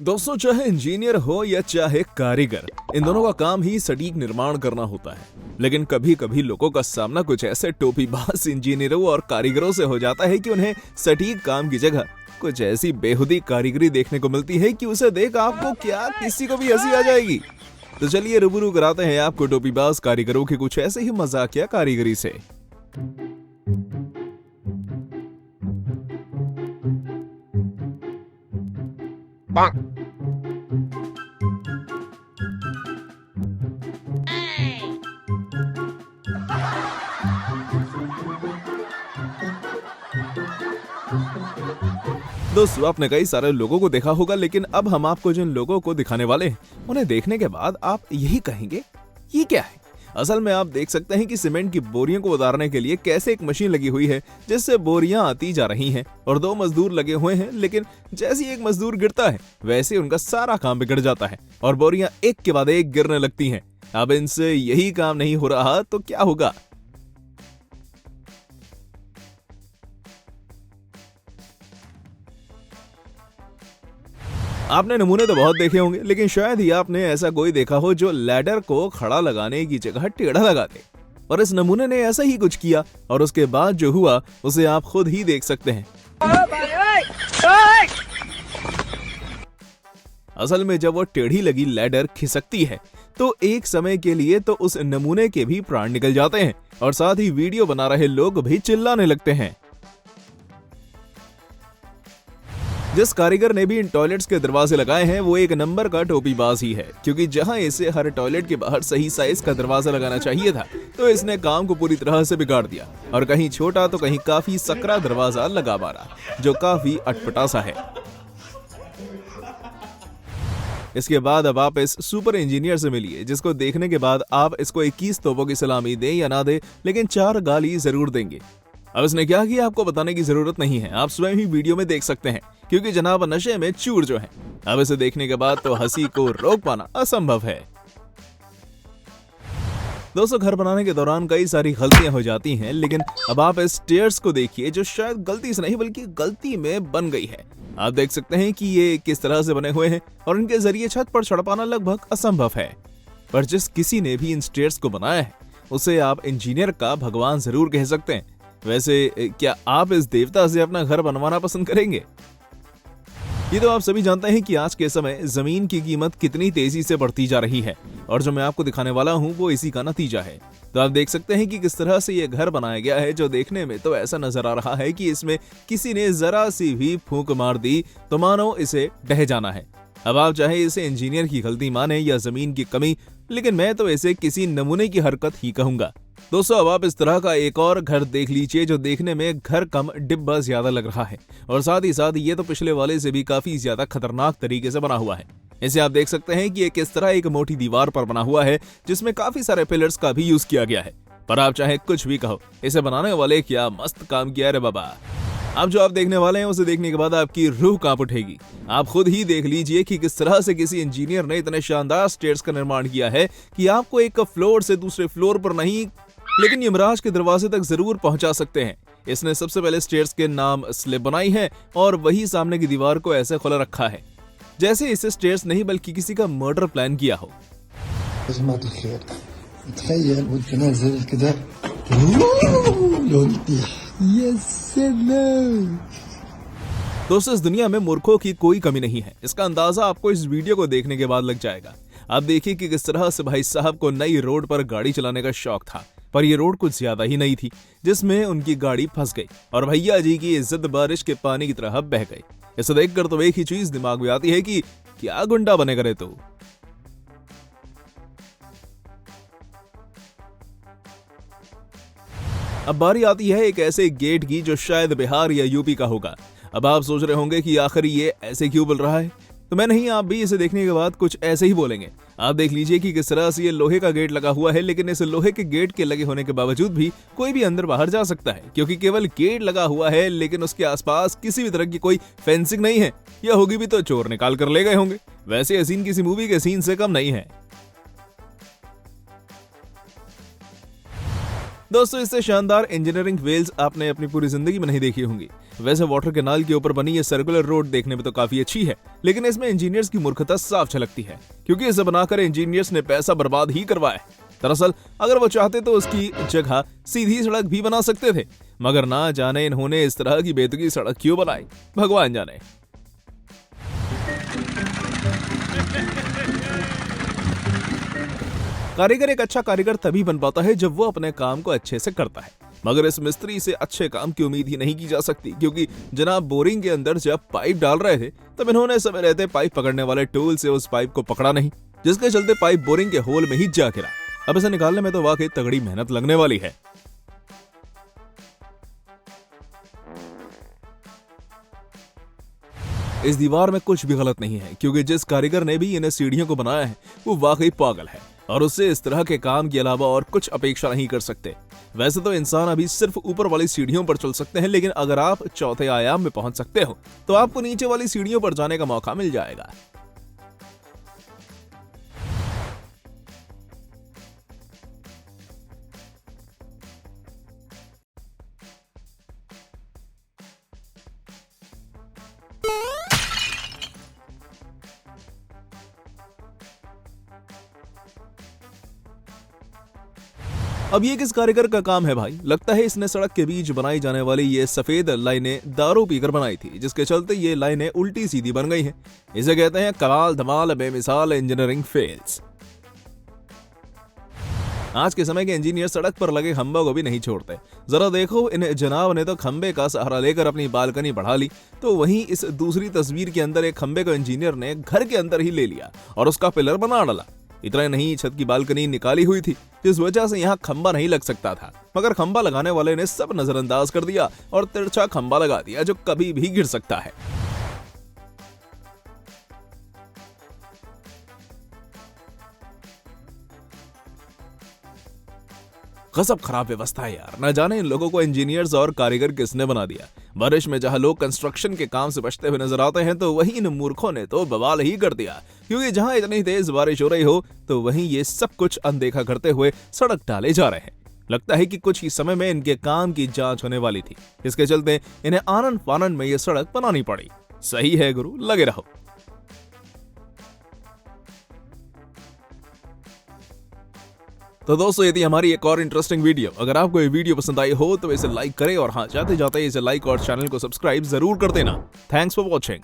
दोस्तों, चाहे इंजीनियर हो या चाहे कारीगर, इन दोनों का काम ही सटीक निर्माण करना होता है। लेकिन कभी कभी लोगों का सामना कुछ ऐसे टोपीबाज इंजीनियरों और कारीगरों से हो जाता है कि उन्हें सटीक काम की जगह कुछ ऐसी बेहुदी कारीगरी देखने को मिलती है कि उसे देख आपको क्या किसी को भी हंसी आ जाएगी। तो चलिए रूबरू कराते हैं आपको टोपीबाज कारीगरों की कुछ ऐसे ही मजाकिया कारीगरी से। दोस्तों, आपने कई सारे लोगों को देखा होगा, लेकिन अब हम आपको जिन लोगों को दिखाने वाले हैं उन्हें देखने के बाद आप यही कहेंगे, ये क्या है। असल में आप देख सकते हैं कि सीमेंट की बोरियों को उतारने के लिए कैसे एक मशीन लगी हुई है जिससे बोरियां आती जा रही हैं और दो मजदूर लगे हुए हैं। लेकिन जैसे ही एक मजदूर गिरता है वैसे उनका सारा काम बिगड़ जाता है और बोरियां एक के बाद एक गिरने लगती हैं। अब इनसे यही काम नहीं हो रहा तो क्या होगा। आपने नमूने तो बहुत देखे होंगे, लेकिन शायद ही आपने ऐसा कोई देखा हो जो लैडर को खड़ा लगाने की जगह टेढ़ा लगा दे। और इस नमूने ने ऐसा ही कुछ किया और उसके बाद जो हुआ उसे आप खुद ही देख सकते हैं। असल में जब वो टेढ़ी लगी लैडर खिसकती है तो एक समय के लिए तो उस नमूने के भी प्राण निकल जाते हैं और साथ ही वीडियो बना रहे लोग भी चिल्लाने लगते हैं। जिस कारीगर ने भी इन टॉयलेट्स के दरवाजे लगाए हैं वो एक नंबर का टोपीबाज ही है, क्योंकि जहां इसे हर टॉयलेट के बाहर सही साइज का दरवाजा लगाना चाहिए था तो इसने काम को पूरी तरह से बिगाड़ दिया और कहीं छोटा तो कहीं काफी सकरा दरवाजा लगा मारा जो काफी अटपटा सा है। इसके बाद अब आप इस सुपर इंजीनियर से मिलिए जिसको देखने के बाद आप इसको 21 तोपों की सलामी दें या ना दें, लेकिन 4 गाली जरूर देंगे। अब इसने क्या किया आपको बताने की जरूरत नहीं है, आप स्वयं ही वीडियो में देख सकते हैं, क्योंकि जनाब नशे में चूर जो है। अब इसे देखने के बाद तो हंसी को रोक पाना असंभव है। दोस्तों, घर बनाने के दौरान कई सारी गलतियां हो जाती हैं, लेकिन अब आप इस स्टेयर्स को देखिए जो शायद गलती से नहीं बल्कि गलती में बन गई है। आप देख सकते हैं कि ये किस तरह से बने हुए हैं और इनके जरिए छत पर चढ़ पाना लगभग असंभव है। पर जिस किसी ने भी इन स्टेयर्स को बनाया है उसे आप इंजीनियर का भगवान जरूर कह सकते हैं। वैसे क्या आप इस देवता से अपना घर बनवाना पसंद करेंगे? ये तो आप सभी जानते हैं कि आज के समय जमीन की कीमत कितनी तेजी से बढ़ती जा रही है और जो मैं आपको दिखाने वाला हूं वो इसी का नतीजा है। तो आप देख सकते हैं कि किस तरह से ये घर बनाया गया है जो देखने में तो ऐसा नजर आ रहा है कि इसमें किसी ने जरा सी भी फूंक मार दी तो मानो इसे ढह जाना है। अब आप चाहे इसे इंजीनियर की गलती माने या जमीन की कमी, लेकिन मैं तो इसे किसी नमूने की हरकत ही कहूंगा। दोस्तों, अब आप इस तरह का एक और घर देख लीजिए जो देखने में घर कम डिब्बा ज्यादा लग रहा है और साथ ही साथ ये तो पिछले वाले से भी काफी ज्यादा खतरनाक तरीके से बना हुआ है। इसे आप देख सकते हैं कि ये किस तरह एक मोटी दीवार पर बना हुआ है जिसमें काफी सारे पिलर्स का भी यूज किया गया है। पर आप चाहे कुछ भी कहो, इसे बनाने वाले क्या मस्त काम किया रे बाबा। अब जो आप देखने वाले हैं उसे देखने के बाद आपकी रूह कांप उठेगी। आप खुद ही देख लीजिए कि किस तरह से किसी इंजीनियर ने इतने शानदार स्टेयर्स का निर्माण किया है कि आपको एक फ्लोर से दूसरे फ्लोर पर नहीं लेकिन यमराज के दरवाजे तक जरूर पहुंचा सकते हैं। इसने सबसे पहले स्टेयर्स के नाम स्लेब बनाई है और वही सामने की दीवार को ऐसे खुला रखा है जैसे इसे स्टेयर्स नहीं बल्कि किसी का मर्डर प्लान किया हो। दोस्तों, इस दुनिया में मूर्खों की कोई कमी नहीं है, इसका अंदाजा आपको इस वीडियो को देखने के बाद लग जाएगा। आप देखिए कि किस तरह से भाई साहब को नई रोड पर गाड़ी चलाने का शौक था, पर ये रोड कुछ ज्यादा ही नई थी जिसमें उनकी गाड़ी फंस गई और भैया जी की इज्जत बारिश के पानी की तरह बह गई। इसे देखकर तो एक ही चीज दिमाग में आती है कि क्या गुंडा बनेगा रे तू। अब बारी आती है एक ऐसे गेट की जो शायद बिहार या यूपी का होगा। अब आप सोच रहे होंगे कि आखिर ये ऐसे क्यों बोल रहा है, तो मैं नहीं, आप भी इसे देखने के बाद कुछ ऐसे ही बोलेंगे। आप देख लीजिए कि किस तरह से ये लोहे का गेट लगा हुआ है, लेकिन इस लोहे के गेट के लगे होने के बावजूद भी कोई भी अंदर बाहर जा सकता है, क्योंकि केवल गेट लगा हुआ है लेकिन उसके आसपास किसी भी तरह की कोई फेंसिंग नहीं है। या होगी भी तो चोर निकाल कर ले गए होंगे। वैसे ये सीन किसी मूवी के सीन से कम नहीं है। दोस्तों इससे शानदार इंजीनियरिंग फेल्स आपने अपनी पूरी जिंदगी में नहीं देखी होंगी। वैसे वाटर कैनाल के ऊपर बनी ये सर्कुलर रोड देखने में तो काफी अच्छी है, लेकिन इसमें इंजीनियर्स की मूर्खता साफ झलकती है, क्योंकि इसे बनाकर इंजीनियर्स ने पैसा बर्बाद ही करवाया है। दरअसल अगर वो चाहते तो उसकी जगह सीधी सड़क भी बना सकते थे, मगर ना जाने इन्होंने इस तरह की बेतुकी सड़क क्यों बनाई, भगवान जाने। कारीगर एक अच्छा कारीगर तभी बन पाता है जब वो अपने काम को अच्छे से करता है, मगर इस मिस्त्री से अच्छे काम की उम्मीद ही नहीं की जा सकती, क्योंकि जनाब बोरिंग के अंदर जब पाइप डाल रहे थे तब इन्होंने समय रहते पाइप पकड़ने वाले टूल से उस पाइप को पकड़ा नहीं, जिसके चलते पाइप बोरिंग के होल में ही जा गिरा। अब इसे निकालने में तो वाकई तगड़ी मेहनत लगने वाली है। इस दीवार में कुछ भी गलत नहीं है, क्योंकि जिस कारीगर ने भी इन सीढ़ियों को बनाया है वो वाकई पागल है और उससे इस तरह के काम के अलावा और कुछ अपेक्षा नहीं कर सकते। वैसे तो इंसान अभी सिर्फ ऊपर वाली सीढ़ियों पर चल सकते हैं, लेकिन अगर आप चौथे आयाम में पहुंच सकते हो तो आपको नीचे वाली सीढ़ियों पर जाने का मौका मिल जाएगा। अब ये किस कारीगर का काम है भाई? लगता है इसने सड़क के बीच बनाई जाने वाली ये सफेद लाइनें दारू पीकर बनाई थी, जिसके चलते ये लाइनें उल्टी सीधी बन गई हैं। इसे कहते हैं कमाल धमाल बेमिसाल इंजीनियरिंग फेल्स। आज के समय के इंजीनियर सड़क पर लगे खंभों को भी नहीं छोड़ते। जरा देखो, इन जनाब ने तो खंबे का सहारा लेकर अपनी बालकनी बढ़ा ली, तो वहीं इस दूसरी तस्वीर के अंदर एक खंबे को इंजीनियर ने घर के अंदर ही ले लिया और उसका पिलर बना डाला। इतना नहीं, छत की बालकनी निकाली हुई थी, जिस वजह से यहाँ खंबा नहीं लग सकता था, मगर खंबा लगाने वाले ने सब नजरअंदाज कर दिया और तिरछा खंबा लगा दिया जो कभी भी गिर सकता है। गजब खराब व्यवस्था है यार। न जाने इन लोगों को इंजीनियर्स और कारीगर किसने बना दिया। बारिश में जहां लोग कंस्ट्रक्शन के काम से बचते हुए नजर आते हैं, तो वहीं इन मूर्खों ने तो बवाल ही कर दिया, क्योंकि जहां इतनी तेज बारिश हो रही हो तो वहीं ये सब कुछ अनदेखा करते हुए सड़क डाले जा रहे हैं। लगता है कि कुछ ही समय में इनके काम की जांच होने वाली थी, इसके चलते इन्हें आनन फानन में ये सड़क बनानी पड़ी। सही है गुरु, लगे रहो। तो दोस्तों ये थी हमारी एक और इंटरेस्टिंग वीडियो। अगर आपको ये वीडियो पसंद आई हो तो इसे लाइक करें और हाँ, जाते जाते इसे लाइक और चैनल को सब्सक्राइब जरूर कर देना। Thanks for watching.